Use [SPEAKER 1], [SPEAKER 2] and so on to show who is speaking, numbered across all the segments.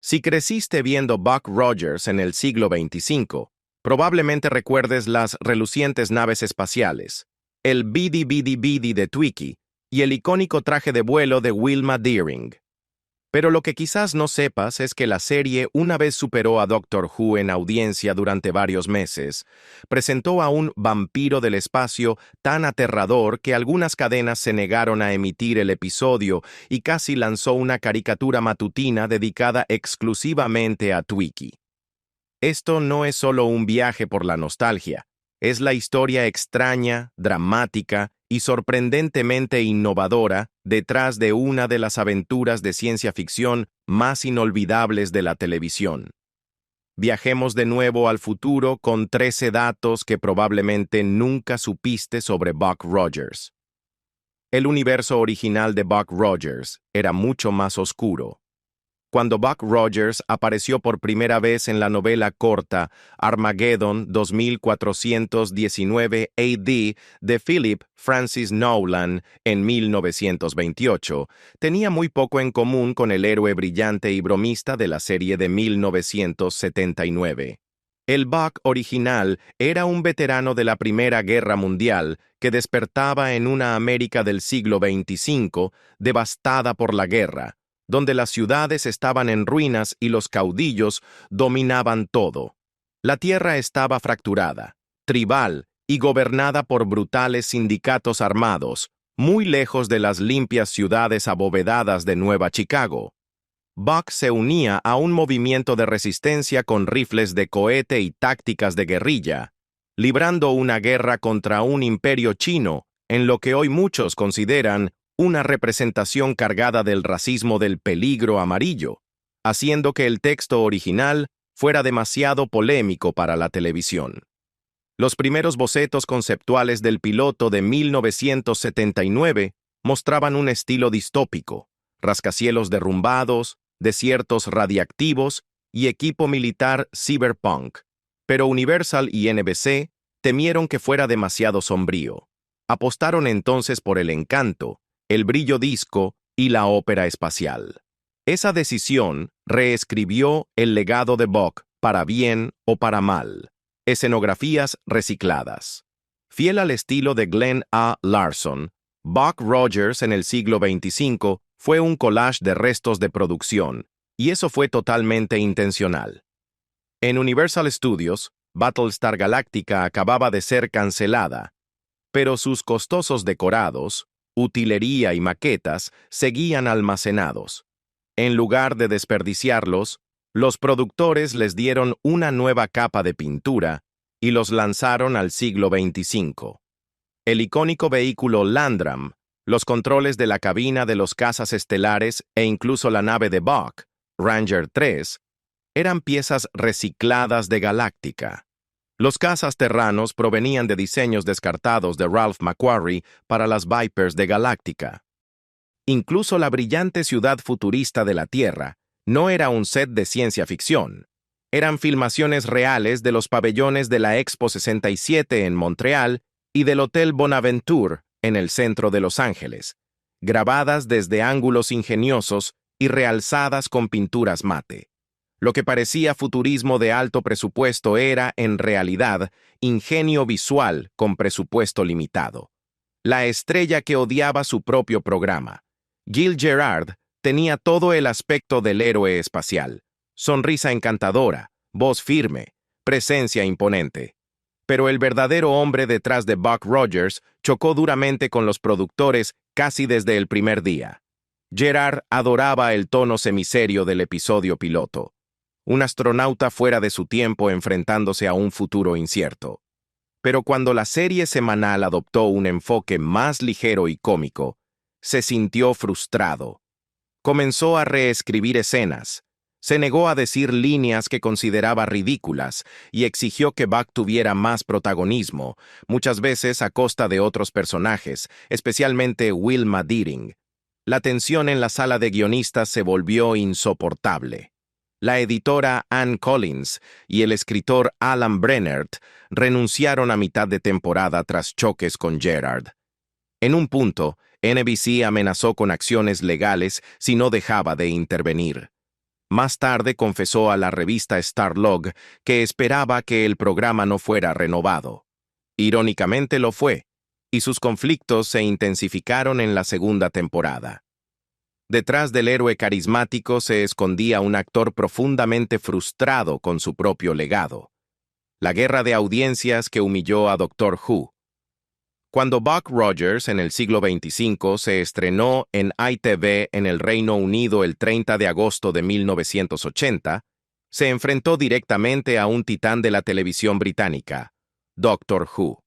[SPEAKER 1] Si creciste viendo Buck Rogers en el siglo XXV, probablemente recuerdes las relucientes naves espaciales, el Bidi Bidi Bidi de Twiki y el icónico traje de vuelo de Wilma Deering. Pero lo que quizás no sepas es que la serie una vez superó a Doctor Who en audiencia durante varios meses. Presentó a un vampiro del espacio tan aterrador que algunas cadenas se negaron a emitir el episodio y casi lanzó una caricatura matutina dedicada exclusivamente a Twiki. Esto no es solo un viaje por la nostalgia, es la historia extraña, dramática y sorprendentemente innovadora detrás de una de las aventuras de ciencia ficción más inolvidables de la televisión. Viajemos de nuevo al futuro con 13 datos que probablemente nunca supiste sobre Buck Rogers. El universo original de Buck Rogers era mucho más oscuro. Cuando Buck Rogers apareció por primera vez en la novela corta Armageddon 2419 AD de Philip Francis Nolan en 1928, tenía muy poco en común con el héroe brillante y bromista de la serie de 1979. El Buck original era un veterano de la Primera Guerra Mundial que despertaba en una América del siglo XXV devastada por la guerra, donde las ciudades estaban en ruinas y los caudillos dominaban todo. La tierra estaba fracturada, tribal y gobernada por brutales sindicatos armados, muy lejos de las limpias ciudades abovedadas de Nueva Chicago. Buck se unía a un movimiento de resistencia con rifles de cohete y tácticas de guerrilla, librando una guerra contra un imperio chino, en lo que hoy muchos consideran una representación cargada del racismo del peligro amarillo, haciendo que el texto original fuera demasiado polémico para la televisión. Los primeros bocetos conceptuales del piloto de 1979 mostraban un estilo distópico, rascacielos derrumbados, desiertos radiactivos y equipo militar cyberpunk, pero Universal y NBC temieron que fuera demasiado sombrío. Apostaron entonces por el encanto, el brillo disco y la ópera espacial. Esa decisión reescribió el legado de Buck para bien o para mal. Escenografías recicladas. Fiel al estilo de Glenn A. Larson, Buck Rogers en el siglo XXV fue un collage de restos de producción, y eso fue totalmente intencional. En Universal Studios, Battlestar Galactica acababa de ser cancelada, pero sus costosos decorados, utilería y maquetas seguían almacenados. En lugar de desperdiciarlos, los productores les dieron una nueva capa de pintura y los lanzaron al siglo XXV. El icónico vehículo Landrum, los controles de la cabina de los cazas estelares e incluso la nave de Buck, Ranger 3, eran piezas recicladas de Galáctica. Los cazas terranos provenían de diseños descartados de Ralph McQuarrie para las Vipers de Galáctica. Incluso la brillante ciudad futurista de la Tierra no era un set de ciencia ficción. Eran filmaciones reales de los pabellones de la Expo 67 en Montreal y del Hotel Bonaventure en el centro de Los Ángeles, grabadas desde ángulos ingeniosos y realzadas con pinturas mate. Lo que parecía futurismo de alto presupuesto era, en realidad, ingenio visual con presupuesto limitado. La estrella que odiaba su propio programa, Gil Gerard, tenía todo el aspecto del héroe espacial: sonrisa encantadora, voz firme, presencia imponente. Pero el verdadero hombre detrás de Buck Rogers chocó duramente con los productores casi desde el primer día. Gerard adoraba el tono semiserio del episodio piloto. Un astronauta fuera de su tiempo enfrentándose a un futuro incierto. Pero cuando la serie semanal adoptó un enfoque más ligero y cómico, se sintió frustrado. Comenzó a reescribir escenas, se negó a decir líneas que consideraba ridículas y exigió que Buck tuviera más protagonismo, muchas veces a costa de otros personajes, especialmente Wilma Deering. La tensión en la sala de guionistas se volvió insoportable. La editora Ann Collins y el escritor Alan Brennert renunciaron a mitad de temporada tras choques con Gerard. En un punto, NBC amenazó con acciones legales si no dejaba de intervenir. Más tarde confesó a la revista Starlog que esperaba que el programa no fuera renovado. Irónicamente lo fue, y sus conflictos se intensificaron en la segunda temporada. Detrás del héroe carismático se escondía un actor profundamente frustrado con su propio legado. La guerra de audiencias que humilló a Doctor Who. Cuando Buck Rogers en el siglo XXV se estrenó en ITV en el Reino Unido el 30 de agosto de 1980, se enfrentó directamente a un titán de la televisión británica, Doctor Who.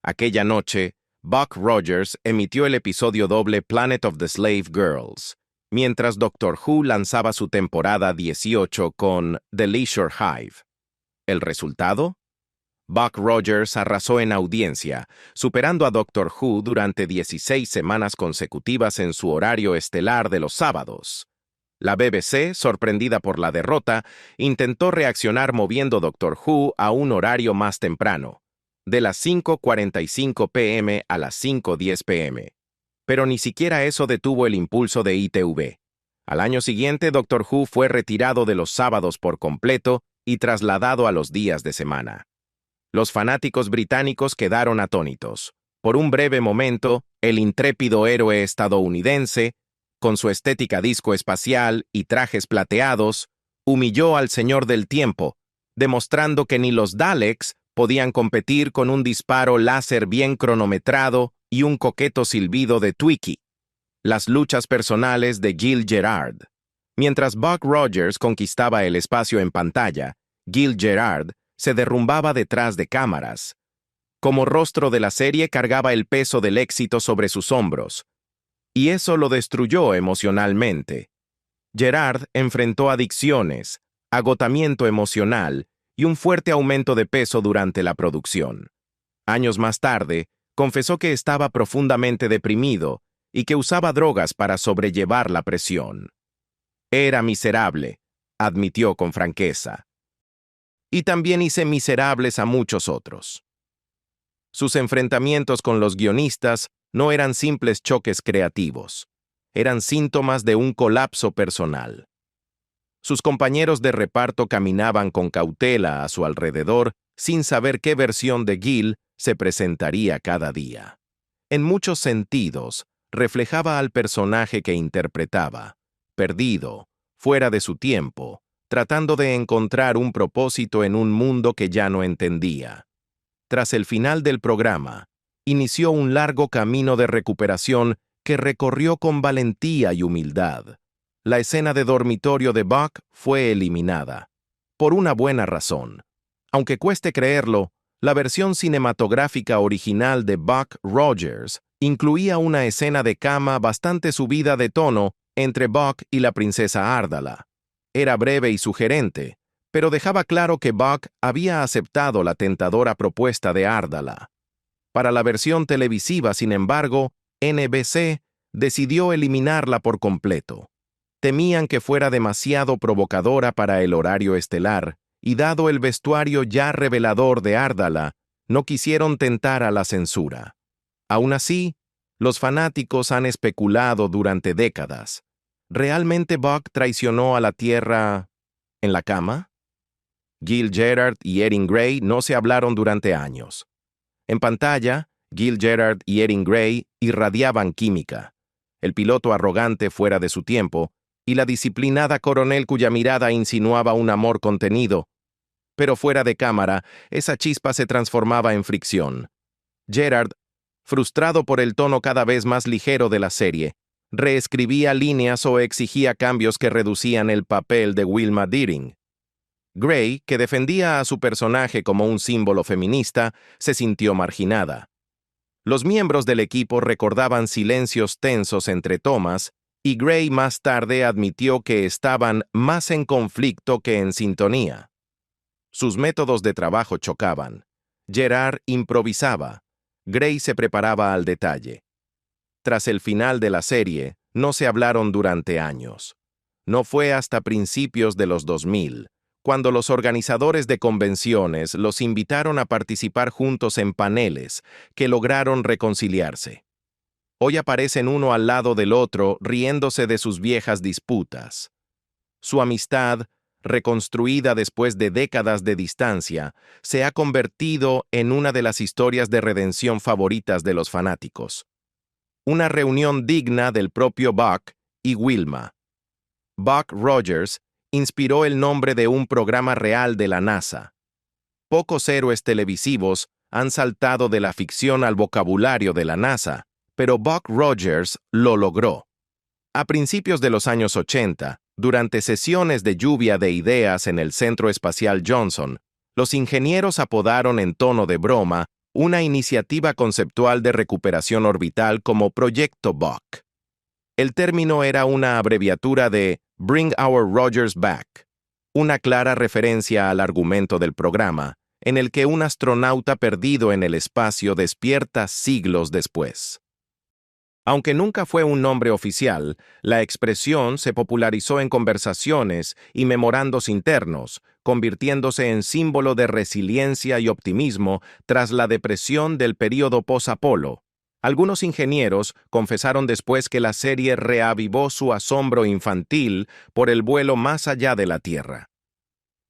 [SPEAKER 1] Aquella noche, Buck Rogers emitió el episodio doble Planet of the Slave Girls, mientras Doctor Who lanzaba su temporada 18 con The Leisure Hive. ¿El resultado? Buck Rogers arrasó en audiencia, superando a Doctor Who durante 16 semanas consecutivas en su horario estelar de los sábados. La BBC, sorprendida por la derrota, intentó reaccionar moviendo Doctor Who a un horario más temprano, de las 5:45 p.m. a las 5:10 p.m. Pero ni siquiera eso detuvo el impulso de ITV. Al año siguiente, Doctor Who fue retirado de los sábados por completo y trasladado a los días de semana. Los fanáticos británicos quedaron atónitos. Por un breve momento, el intrépido héroe estadounidense, con su estética disco espacial y trajes plateados, humilló al Señor del Tiempo, demostrando que ni los Daleks podían competir con un disparo láser bien cronometrado y un coqueto silbido de Twiki. Las luchas personales de Gil Gerard. Mientras Buck Rogers conquistaba el espacio en pantalla, Gil Gerard se derrumbaba detrás de cámaras. Como rostro de la serie cargaba el peso del éxito sobre sus hombros, y eso lo destruyó emocionalmente. Gerard enfrentó adicciones, agotamiento emocional y un fuerte aumento de peso durante la producción. Años más tarde, confesó que estaba profundamente deprimido y que usaba drogas para sobrellevar la presión. Era miserable, admitió con franqueza. Y también hice miserables a muchos otros. Sus enfrentamientos con los guionistas no eran simples choques creativos, eran síntomas de un colapso personal. Sus compañeros de reparto caminaban con cautela a su alrededor sin saber qué versión de Gil se presentaría cada día. En muchos sentidos, reflejaba al personaje que interpretaba, perdido, fuera de su tiempo, tratando de encontrar un propósito en un mundo que ya no entendía. Tras el final del programa, inició un largo camino de recuperación que recorrió con valentía y humildad. La escena de dormitorio de Buck fue eliminada, por una buena razón. Aunque cueste creerlo, la versión cinematográfica original de Buck Rogers incluía una escena de cama bastante subida de tono entre Buck y la princesa Árdala. Era breve y sugerente, pero dejaba claro que Buck había aceptado la tentadora propuesta de Árdala. Para la versión televisiva, sin embargo, NBC decidió eliminarla por completo. Temían que fuera demasiado provocadora para el horario estelar, y dado el vestuario ya revelador de Árdala, no quisieron tentar a la censura. Aún así, los fanáticos han especulado durante décadas. ¿Realmente Buck traicionó a la Tierra en la cama? Gil Gerard y Erin Gray no se hablaron durante años. En pantalla, Gil Gerard y Erin Gray irradiaban química. El piloto arrogante fuera de su tiempo y la disciplinada coronel cuya mirada insinuaba un amor contenido. Pero fuera de cámara, esa chispa se transformaba en fricción. Gerard, frustrado por el tono cada vez más ligero de la serie, reescribía líneas o exigía cambios que reducían el papel de Wilma Deering. Gray, que defendía a su personaje como un símbolo feminista, se sintió marginada. Los miembros del equipo recordaban silencios tensos entre tomas, y Gray más tarde admitió que estaban más en conflicto que en sintonía. Sus métodos de trabajo chocaban. Gerard improvisaba. Gray se preparaba al detalle. Tras el final de la serie, no se hablaron durante años. No fue hasta principios de los 2000, cuando los organizadores de convenciones los invitaron a participar juntos en paneles, que lograron reconciliarse. Hoy aparecen uno al lado del otro riéndose de sus viejas disputas. Su amistad, reconstruida después de décadas de distancia, se ha convertido en una de las historias de redención favoritas de los fanáticos. Una reunión digna del propio Buck y Wilma. Buck Rogers inspiró el nombre de un programa real de la NASA. Pocos héroes televisivos han saltado de la ficción al vocabulario de la NASA, pero Buck Rogers lo logró. A principios de los años 80, durante sesiones de lluvia de ideas en el Centro Espacial Johnson, los ingenieros apodaron en tono de broma una iniciativa conceptual de recuperación orbital como Proyecto Buck. El término era una abreviatura de Bring Our Rogers Back, una clara referencia al argumento del programa, en el que un astronauta perdido en el espacio despierta siglos después. Aunque nunca fue un nombre oficial, la expresión se popularizó en conversaciones y memorandos internos, convirtiéndose en símbolo de resiliencia y optimismo tras la depresión del período post-Apolo. Algunos ingenieros confesaron después que la serie reavivó su asombro infantil por el vuelo más allá de la Tierra.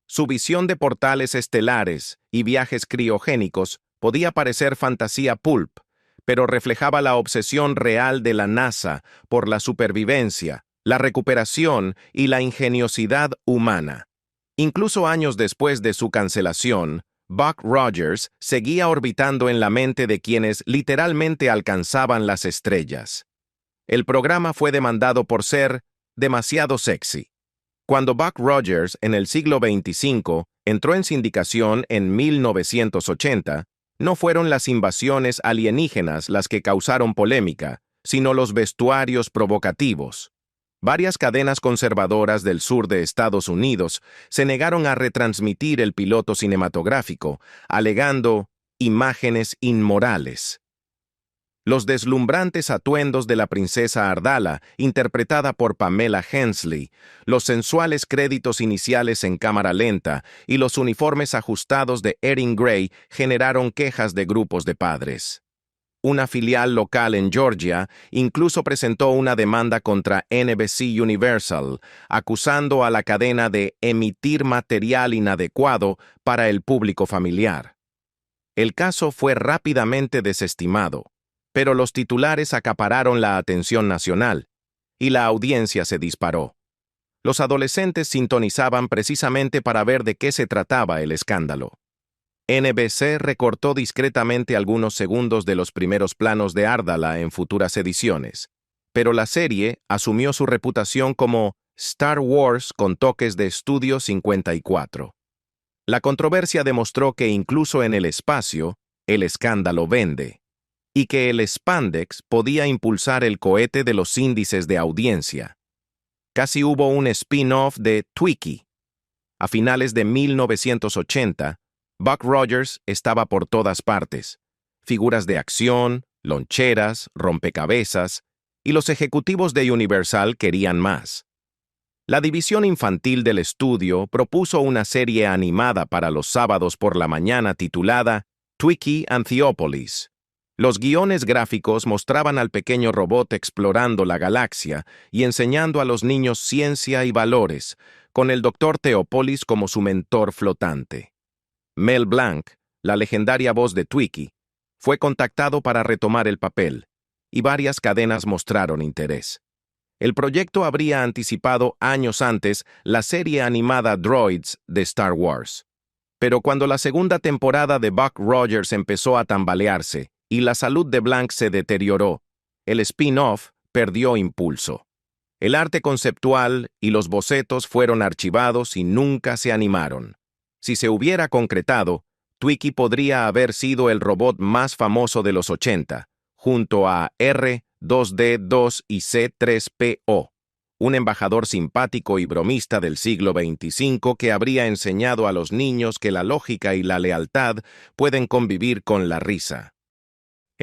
[SPEAKER 1] Su visión de portales estelares y viajes criogénicos podía parecer fantasía pulp, pero reflejaba la obsesión real de la NASA por la supervivencia, la recuperación y la ingeniosidad humana. Incluso años después de su cancelación, Buck Rogers seguía orbitando en la mente de quienes literalmente alcanzaban las estrellas. El programa fue demandado por ser demasiado sexy. Cuando Buck Rogers, en el siglo XXV, entró en sindicación en 1980, no fueron las invasiones alienígenas las que causaron polémica, sino los vestuarios provocativos. Varias cadenas conservadoras del sur de Estados Unidos se negaron a retransmitir el piloto cinematográfico, alegando imágenes inmorales. Los deslumbrantes atuendos de la princesa Ardala, interpretada por Pamela Hensley, los sensuales créditos iniciales en cámara lenta y los uniformes ajustados de Erin Gray generaron quejas de grupos de padres. Una filial local en Georgia incluso presentó una demanda contra NBC Universal, acusando a la cadena de emitir material inadecuado para el público familiar. El caso fue rápidamente desestimado, pero los titulares acapararon la atención nacional, y la audiencia se disparó. Los adolescentes sintonizaban precisamente para ver de qué se trataba el escándalo. NBC recortó discretamente algunos segundos de los primeros planos de Ardala en futuras ediciones, pero la serie asumió su reputación como Star Wars con toques de Estudio 54. La controversia demostró que incluso en el espacio, el escándalo vende, y que el spandex podía impulsar el cohete de los índices de audiencia. Casi hubo un spin-off de Twiki. A finales de 1980, Buck Rogers estaba por todas partes. Figuras de acción, loncheras, rompecabezas, y los ejecutivos de Universal querían más. La división infantil del estudio propuso una serie animada para los sábados por la mañana titulada Twiki and Theopolis. Los guiones gráficos mostraban al pequeño robot explorando la galaxia y enseñando a los niños ciencia y valores, con el Dr. Theopolis como su mentor flotante. Mel Blanc, la legendaria voz de Twiki, fue contactado para retomar el papel, y varias cadenas mostraron interés. El proyecto habría anticipado años antes la serie animada Droids de Star Wars. Pero cuando la segunda temporada de Buck Rogers empezó a tambalearse y la salud de Blanc se deterioró, el spin-off perdió impulso. El arte conceptual y los bocetos fueron archivados y nunca se animaron. Si se hubiera concretado, Twiki podría haber sido el robot más famoso de los 80, junto a R2D2 y C3PO, un embajador simpático y bromista del siglo XXV que habría enseñado a los niños que la lógica y la lealtad pueden convivir con la risa.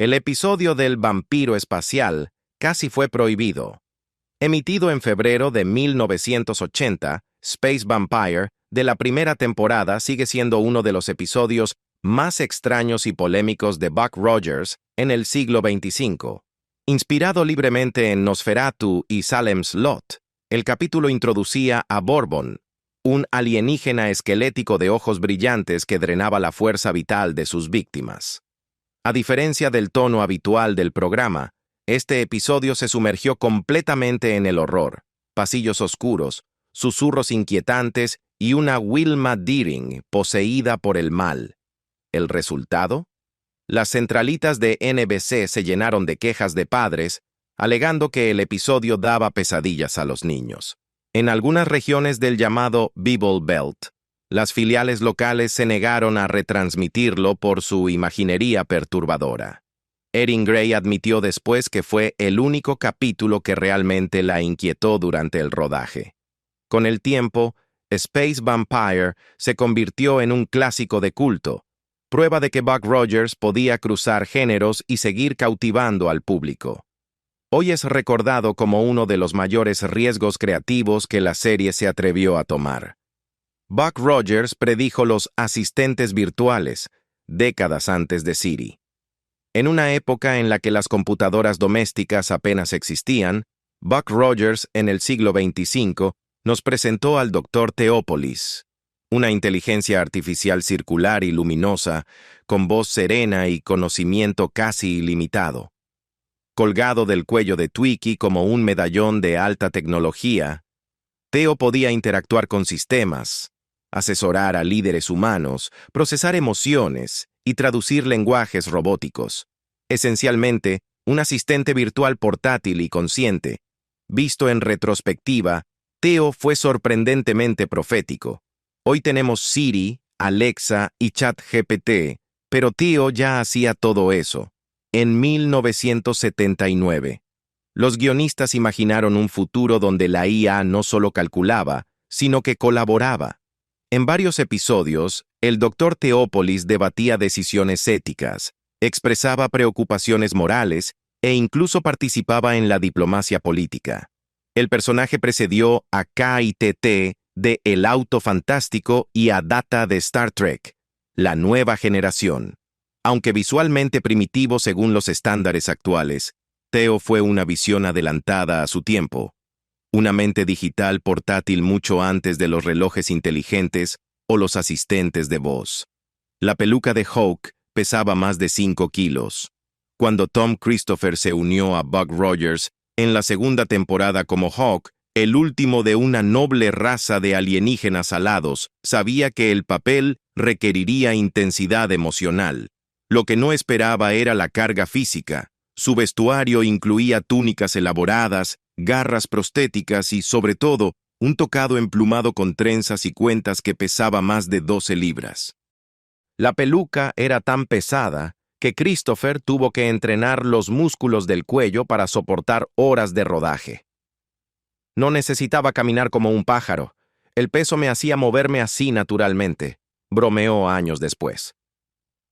[SPEAKER 1] El episodio del vampiro espacial casi fue prohibido. Emitido en febrero de 1980, Space Vampire, de la primera temporada, sigue siendo uno de los episodios más extraños y polémicos de Buck Rogers en el siglo XXV. Inspirado libremente en Nosferatu y Salem's Lot, El capítulo introducía a Bourbon, un alienígena esquelético de ojos brillantes que drenaba la fuerza vital de sus víctimas. A diferencia del tono habitual del programa, este episodio se sumergió completamente en el horror, pasillos oscuros, susurros inquietantes y una Wilma Deering poseída por el mal. ¿El resultado? Las centralitas de NBC se llenaron de quejas de padres, alegando que el episodio daba pesadillas a los niños. En algunas regiones del llamado Bible Belt, las filiales locales se negaron a retransmitirlo por su imaginería perturbadora. Erin Gray admitió después que fue el único capítulo que realmente la inquietó durante el rodaje. Con el tiempo, Space Vampire se convirtió en un clásico de culto, prueba de que Buck Rogers podía cruzar géneros y seguir cautivando al público. Hoy es recordado como uno de los mayores riesgos creativos que la serie se atrevió a tomar. Buck Rogers predijo los asistentes virtuales, décadas antes de Siri. En una época en la que las computadoras domésticas apenas existían, Buck Rogers, en el siglo XXV, nos presentó al Dr. Theopolis, una inteligencia artificial circular y luminosa, con voz serena y conocimiento casi ilimitado. Colgado del cuello de Twiki como un medallón de alta tecnología, Theo podía interactuar con sistemas, asesorar a líderes humanos, procesar emociones y traducir lenguajes robóticos. Esencialmente, un asistente virtual portátil y consciente. Visto en retrospectiva, Theo fue sorprendentemente profético. Hoy tenemos Siri, Alexa y ChatGPT, pero Theo ya hacía todo eso. En 1979, los guionistas imaginaron un futuro donde la IA no solo calculaba, sino que colaboraba. En varios episodios, el Dr. Theopolis debatía decisiones éticas, expresaba preocupaciones morales e incluso participaba en la diplomacia política. El personaje precedió a K y TT de El Auto Fantástico y a Data de Star Trek, la nueva generación. Aunque visualmente primitivo según los estándares actuales, Theo fue una visión adelantada a su tiempo. Una mente digital portátil mucho antes de los relojes inteligentes o los asistentes de voz. La peluca de Hawk pesaba más de 5 kilos. Cuando Tom Christopher se unió a Buck Rogers en la segunda temporada como Hawk, el último de una noble raza de alienígenas alados, sabía que el papel requeriría intensidad emocional. Lo que no esperaba era la carga física. Su vestuario incluía túnicas elaboradas, garras prostéticas y, sobre todo, un tocado emplumado con trenzas y cuentas que pesaba más de 12 libras. La peluca era tan pesada que Christopher tuvo que entrenar los músculos del cuello para soportar horas de rodaje. No necesitaba caminar como un pájaro. El peso me hacía moverme así naturalmente, bromeó años después.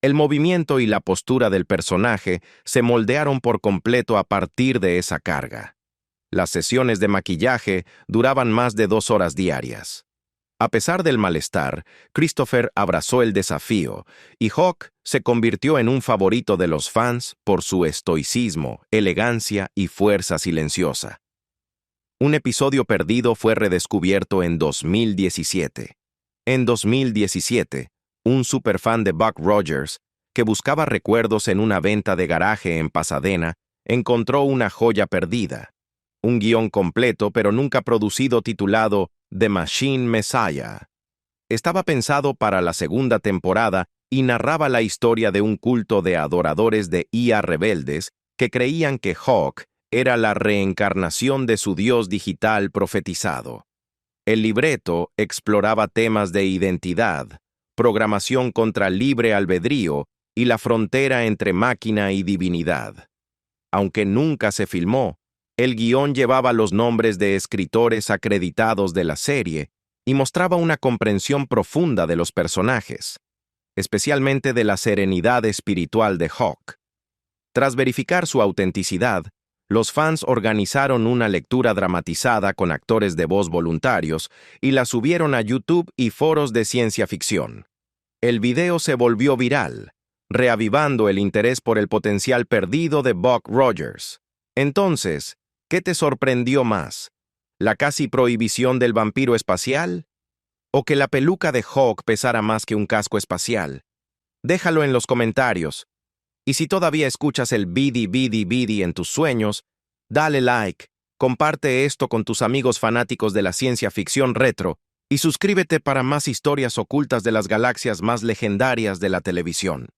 [SPEAKER 1] El movimiento y la postura del personaje se moldearon por completo a partir de esa carga. Las sesiones de maquillaje duraban más de 2 horas diarias. A pesar del malestar, Christopher abrazó el desafío y Hawk se convirtió en un favorito de los fans por su estoicismo, elegancia y fuerza silenciosa. Un episodio perdido fue redescubierto en 2017. En 2017, un superfan de Buck Rogers, que buscaba recuerdos en una venta de garaje en Pasadena, encontró una joya perdida. Un guión completo pero nunca producido titulado The Machine Messiah. Estaba pensado para la segunda temporada y narraba la historia de un culto de adoradores de IA rebeldes que creían que Hawk era la reencarnación de su dios digital profetizado. El libreto exploraba temas de identidad, programación contra libre albedrío y la frontera entre máquina y divinidad. Aunque nunca se filmó, el guión llevaba los nombres de escritores acreditados de la serie y mostraba una comprensión profunda de los personajes, especialmente de la serenidad espiritual de Hawk. Tras verificar su autenticidad, los fans organizaron una lectura dramatizada con actores de voz voluntarios y la subieron a YouTube y foros de ciencia ficción. El video se volvió viral, reavivando el interés por el potencial perdido de Buck Rogers. Entonces, ¿qué te sorprendió más? ¿La casi prohibición del vampiro espacial? ¿O que la peluca de Hawk pesara más que un casco espacial? Déjalo en los comentarios. Y si todavía escuchas el bidi bidi bidi en tus sueños, dale like, comparte esto con tus amigos fanáticos de la ciencia ficción retro y suscríbete para más historias ocultas de las galaxias más legendarias de la televisión.